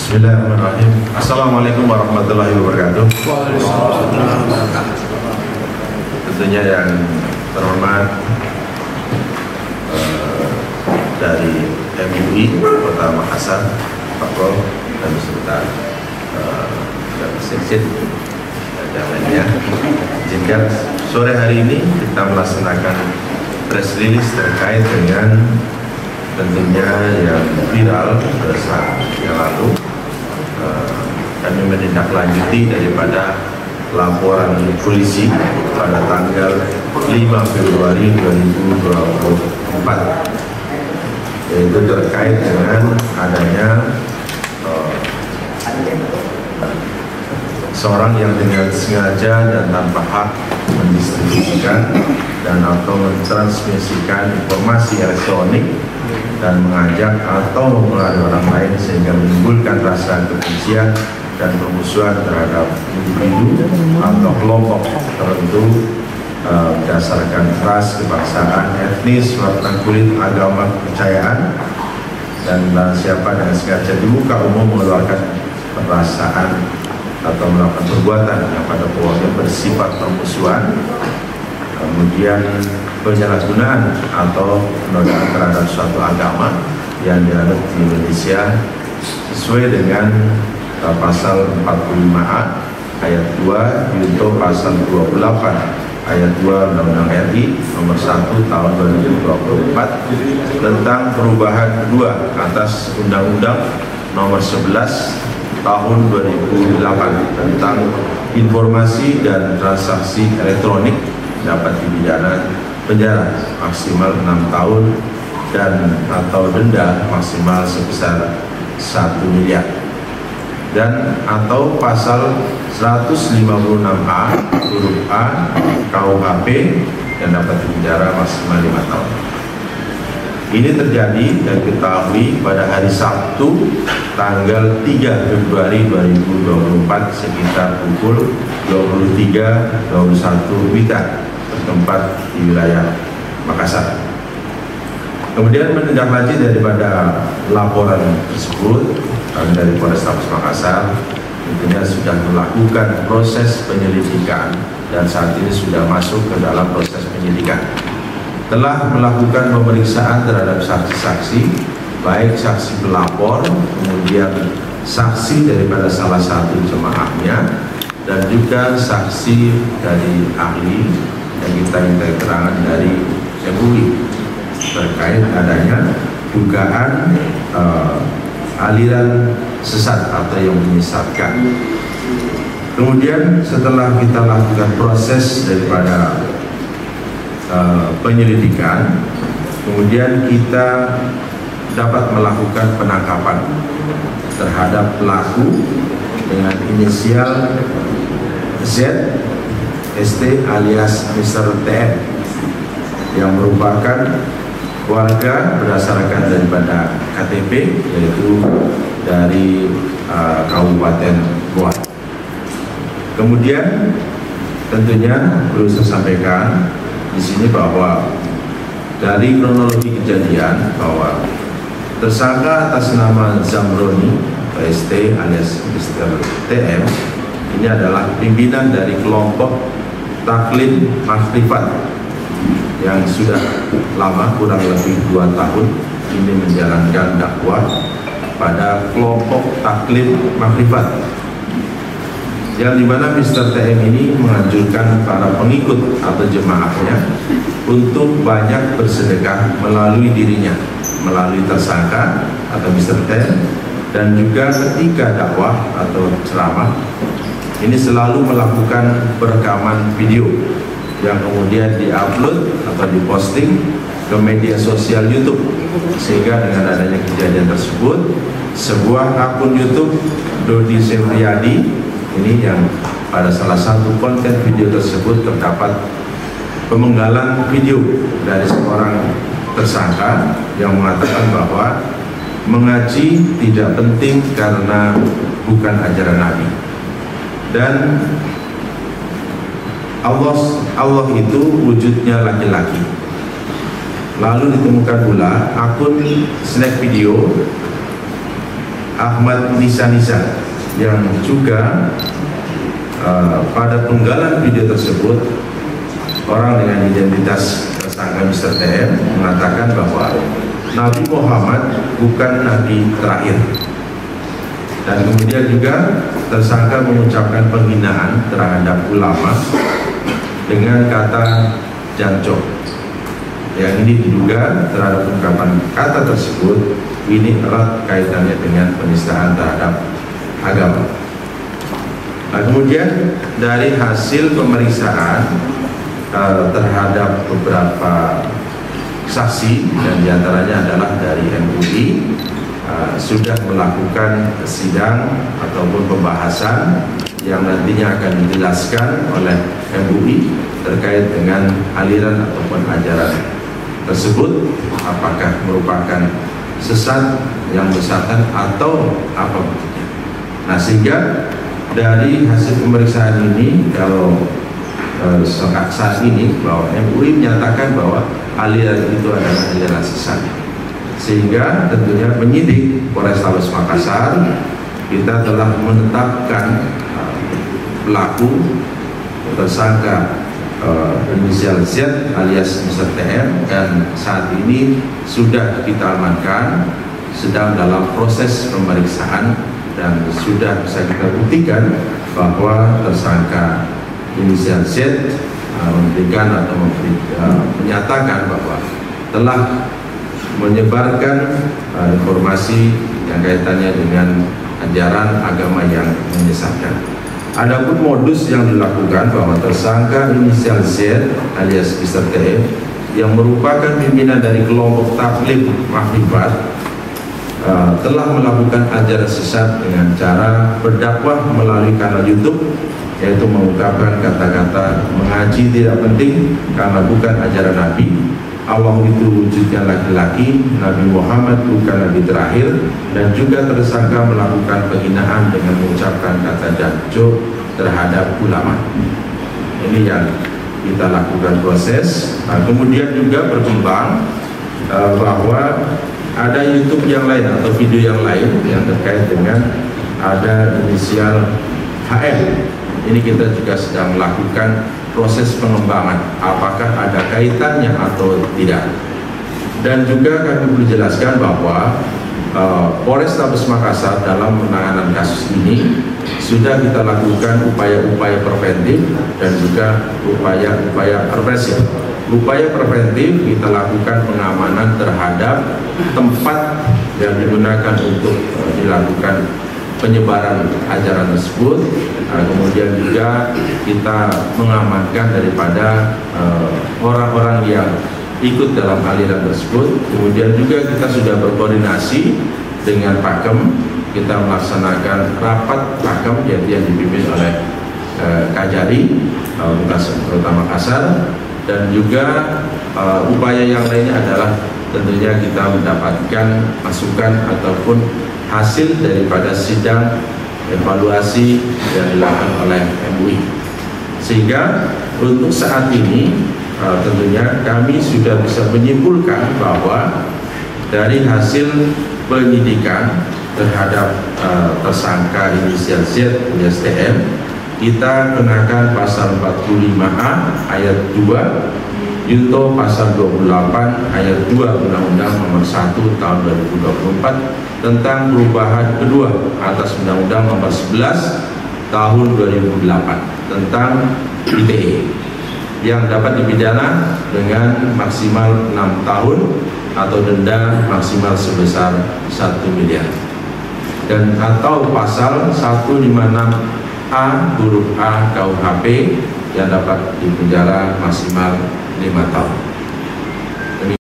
Bismillahirrahmanirrahim. Assalamualaikum warahmatullahi wabarakatuh. Tentunya yang terhormat dari MUI Kota Makassar, Pak Prof dan beserta Sekjen dan lainnya. Izinkan sore hari ini kita melaksanakan press release terkait dengan tentunya yang viral pada saat yang lalu. Kami menindaklanjuti daripada laporan polisi pada tanggal 5 Februari 2024, yaitu terkait dengan adanya seorang yang dengan sengaja dan tanpa hak mendistribusikan dan atau mentransmisikan informasi elektronik dan mengajak atau mempengaruhi orang lain sehingga menimbulkan rasa kebencian dan permusuhan terhadap individu atau kelompok tertentu berdasarkan ras, kebangsaan, etnis, warna kulit, agama, kepercayaan, dan siapa dengan sengaja di muka umum mengeluarkan perasaan atau melakukan perbuatan yang pada pokoknya bersifat permusuhan, kemudian penyalahgunaan atau penodaan terhadap suatu agama yang dianut di Indonesia sesuai dengan pasal 45A ayat 2 junto pasal 28 ayat 2 Undang-Undang RI nomor 1 tahun 2024 tentang perubahan kedua atas Undang-Undang nomor 11 tahun 2008 tentang informasi dan transaksi elektronik dapat dipidana penjara maksimal 6 tahun dan atau denda maksimal sebesar 1 miliar dan atau pasal 156A huruf A KUHP yang dapat dipenjara maksimal 5 tahun. Ini terjadi dan diketahui pada hari Sabtu tanggal 3 Februari 2024 sekitar pukul 23.21 WITA bertempat di wilayah Makassar. Kemudian menindaklanjuti daripada laporan tersebut, kami dari Polrestabes Makassar tentunya sudah melakukan proses penyelidikan dan saat ini sudah masuk ke dalam proses penyidikan. Telah melakukan pemeriksaan terhadap saksi-saksi, baik saksi pelapor, kemudian saksi daripada salah satu jemaahnya, dan juga saksi dari ahli yang kita minta keterangan dari MUI terkait adanya dugaan aliran sesat atau yang menyesatkan. Kemudian setelah kita lakukan proses daripada penyelidikan, kemudian kita dapat melakukan penangkapan terhadap pelaku dengan inisial Z ST alias Mr. TM yang merupakan warga berdasarkan daripada KTP yaitu dari Kabupaten Goa. Kemudian tentunya perlu saya sampaikan di sini bahwa dari kronologi kejadian bahwa tersangka atas nama Zamroni ST alias Mr. TM ini adalah pimpinan dari kelompok Taklim Makrifat yang sudah lama kurang lebih 2 tahun ini menjalankan dakwah pada kelompok Taklim Makrifat, yang dimana Mr. TM ini menganjurkan para pengikut atau jemaahnya untuk banyak bersedekah melalui dirinya, melalui tersangka atau Mr. TM, dan juga ketika dakwah atau ceramah ini selalu melakukan perekaman video yang kemudian diupload atau diposting ke media sosial YouTube, sehingga dengan adanya kejadian tersebut sebuah akun YouTube Dodi Semriyadi ini yang pada salah satu konten video tersebut terdapat pemenggalan video dari seorang tersangka yang mengatakan bahwa mengaji tidak penting karena bukan ajaran Nabi, dan Allah itu wujudnya laki-laki. Lalu ditemukan pula akun snack video Ahmad Nisa yang juga pada penggalan video tersebut orang dengan identitas tersangka Mr. TM mengatakan bahwa Nabi Muhammad bukan Nabi terakhir, dan kemudian juga tersangka mengucapkan penghinaan terhadap ulama dengan kata jancok. Yang ini diduga terhadap ungkapan kata tersebut ini erat kaitannya dengan penistaan terhadap agama. Nah, kemudian dari hasil pemeriksaan terhadap beberapa saksi, dan diantaranya adalah dari MUI, sudah melakukan sidang ataupun pembahasan yang nantinya akan dijelaskan oleh MUI terkait dengan aliran ataupun ajaran tersebut, apakah merupakan sesat yang bersatan atau apa bentuknya. Nah, sehingga dari hasil pemeriksaan ini, kalau saat ini bahwa MUI menyatakan bahwa aliran itu adalah aliran sesat, sehingga tentunya penyidik Polrestabes Makassar kita telah menetapkan pelaku tersangka inisial Z alias Mr. TM, dan saat ini sudah kita amankan, sedang dalam proses pemeriksaan, dan sudah bisa kita buktikan bahwa tersangka inisial Z memberikan atau menyatakan bahwa telah menyebarkan informasi yang kaitannya dengan ajaran agama yang menyesatkan. Adapun modus yang dilakukan bahwa tersangka inisial Z alias Mr. TM yang merupakan pimpinan dari kelompok tabligh makrifat telah melakukan ajaran sesat dengan cara berdakwah melalui kanal YouTube, yaitu mengungkapkan kata-kata mengaji tidak penting karena bukan ajaran Nabi, Allah itu wujudnya laki-laki, Nabi Muhammad bukan Nabi terakhir, dan juga tersangka melakukan penghinaan dengan mengucapkan kata jancok terhadap ulama. Ini yang kita lakukan proses. Nah, kemudian juga berkembang bahwa ada YouTube yang lain atau video yang lain yang terkait dengan ada inisial HM. Ini kita juga sedang melakukan proses pengembangan apakah ada kaitannya atau tidak. Dan juga kami perlu jelaskan bahwa Polrestabes Makassar dalam penanganan kasus ini sudah kita lakukan upaya-upaya preventif dan juga upaya-upaya represif. Upaya preventif kita lakukan pengamanan terhadap tempat yang digunakan untuk dilakukan penyebaran ajaran tersebut. Kemudian juga kita mengamankan daripada orang-orang yang ikut dalam aliran tersebut. Kemudian juga kita sudah berkoordinasi dengan Pakem, kita melaksanakan rapat Pakem yang dipimpin oleh Kajari Kota Makassar, dan juga upaya yang lainnya adalah tentunya kita mendapatkan masukan ataupun hasil daripada sidang evaluasi yang dilakukan oleh MUI, sehingga untuk saat ini tentunya kami sudah bisa menyimpulkan bahwa dari hasil penyidikan terhadap tersangka inisial Z alias TM, kita kenakan pasal 45A ayat 2 junto pasal 28 ayat 2 Undang-Undang Nomor 1 Tahun 2024 tentang perubahan kedua atas Undang-Undang Nomor 11 Tahun 2008 tentang ITE yang dapat dipidana dengan maksimal 6 tahun atau denda maksimal sebesar 1 miliar, dan atau pasal 156A huruf A KUHP yang dapat dipenjara maksimal 5 tahun.